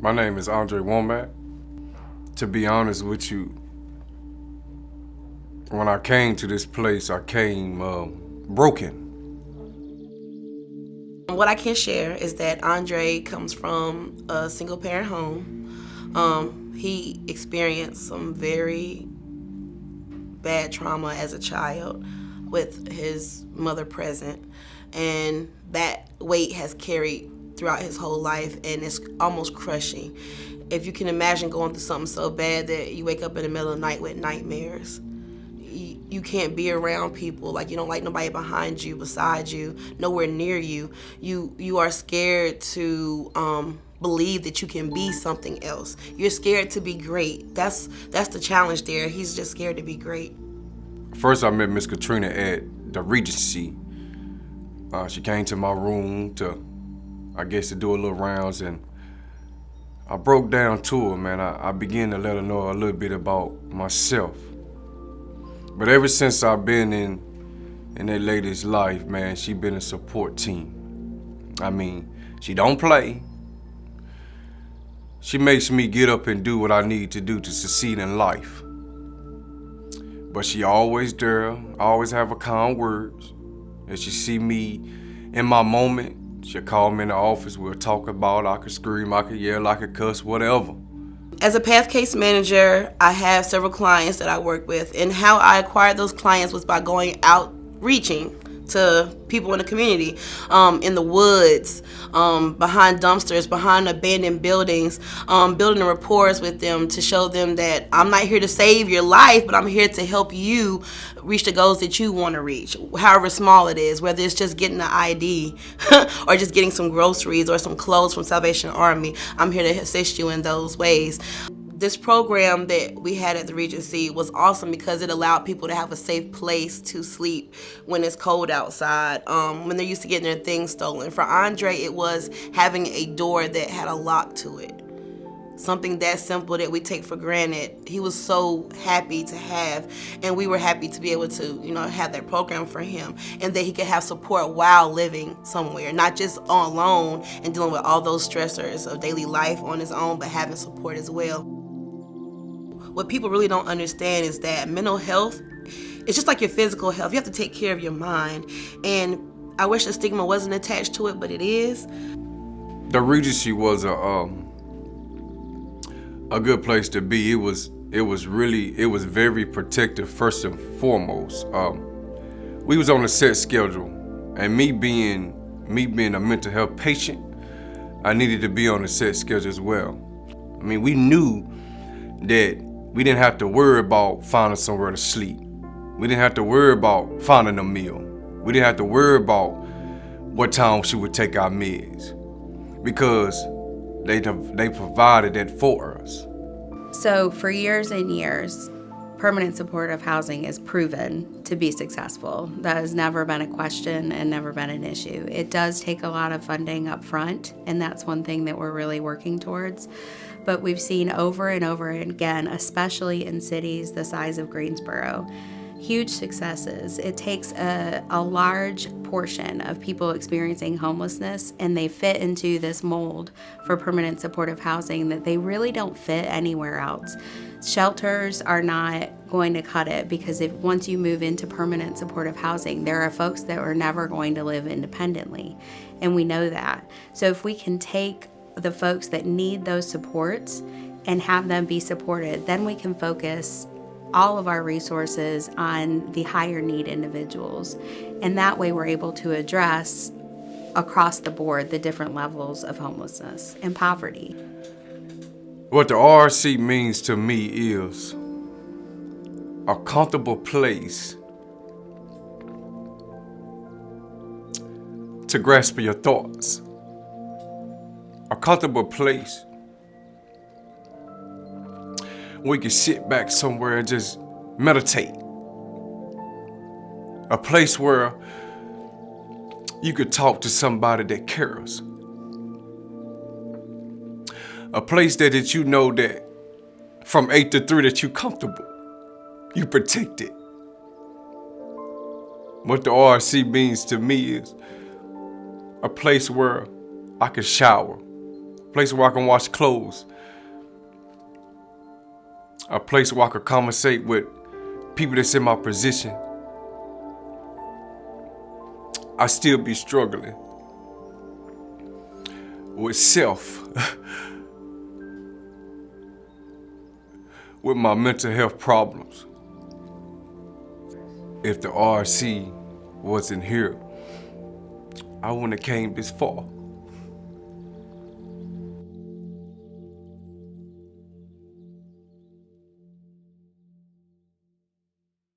My name is Andre Womack. To be honest with you, when I came to this place, I came broken. What I can share is that Andre comes from a single parent home. He experienced some very bad trauma as a child with his mother present, and that weight has carried throughout his whole life, and it's almost crushing. If you can imagine going through something so bad that you wake up in the middle of the night with nightmares, you can't be around people, like you don't like nobody behind you, beside you, nowhere near you. You are scared to believe that you can be something else. You're scared to be great. That's the challenge there. He's just scared to be great. First, I met Miss Katrina at the Regency. She came to my room to do a little rounds, and I broke down to her, man. I began to let her know a little bit about myself. But ever since I've been in that lady's life, man, she been a support team. I mean, she don't play. She makes me get up and do what I need to do to succeed in life. But she always there, always have a kind words. If she see me in my moment, she'll call me in the office, we'll talk about it. I could scream, I could yell, I could cuss, whatever. As a path case manager, I have several clients that I work with, and how I acquired those clients was by going out reaching to people in the community, in the woods, behind dumpsters, behind abandoned buildings, building rapport with them to show them that I'm not here to save your life, but I'm here to help you reach the goals that you want to reach, however small it is, whether it's just getting an ID or just getting some groceries or some clothes from Salvation Army. I'm here to assist you in those ways. This program that we had at the Regency was awesome because it allowed people to have a safe place to sleep when it's cold outside, when they're used to getting their things stolen. For Andre, it was having a door that had a lock to it. Something that simple that we take for granted. He was so happy to have, and we were happy to be able to, have that program for him, and that he could have support while living somewhere, not just on alone and dealing with all those stressors of daily life on his own, but having support as well. What people really don't understand is that mental health, it's just like your physical health. You have to take care of your mind. And I wish the stigma wasn't attached to it, but it is. The Regency was a good place to be. It was very protective first and foremost. We was on a set schedule, and me being a mental health patient, I needed to be on a set schedule as well. I mean, we knew that we didn't have to worry about finding somewhere to sleep. We didn't have to worry about finding a meal. We didn't have to worry about what time she would take our meds, because they provided that for us. So for years and years, permanent supportive housing is proven to be successful. That has never been a question and never been an issue. It does take a lot of funding up front, and that's one thing that we're really working towards. But we've seen over and over again, especially in cities the size of Greensboro, huge successes. It takes a large portion of people experiencing homelessness, and they fit into this mold for permanent supportive housing that they really don't fit anywhere else. Shelters are not going to cut it, because once you move into permanent supportive housing, there are folks that are never going to live independently, and we know that. So if we can take the folks that need those supports and have them be supported, then we can focus all of our resources on the higher need individuals. And that way we're able to address across the board the different levels of homelessness and poverty. What the IRC means to me is a comfortable place to grasp your thoughts. A comfortable place where you can sit back somewhere and just meditate. A place where you could talk to somebody that cares. A place that you know that from 8 to 3 that you're comfortable, you protected. What the RC means to me is a place where I can shower, place where I can wash clothes, a place where I can conversate with people that's in my position, I still be struggling with self, with my mental health problems. If the IRC wasn't here, I wouldn't have came this far.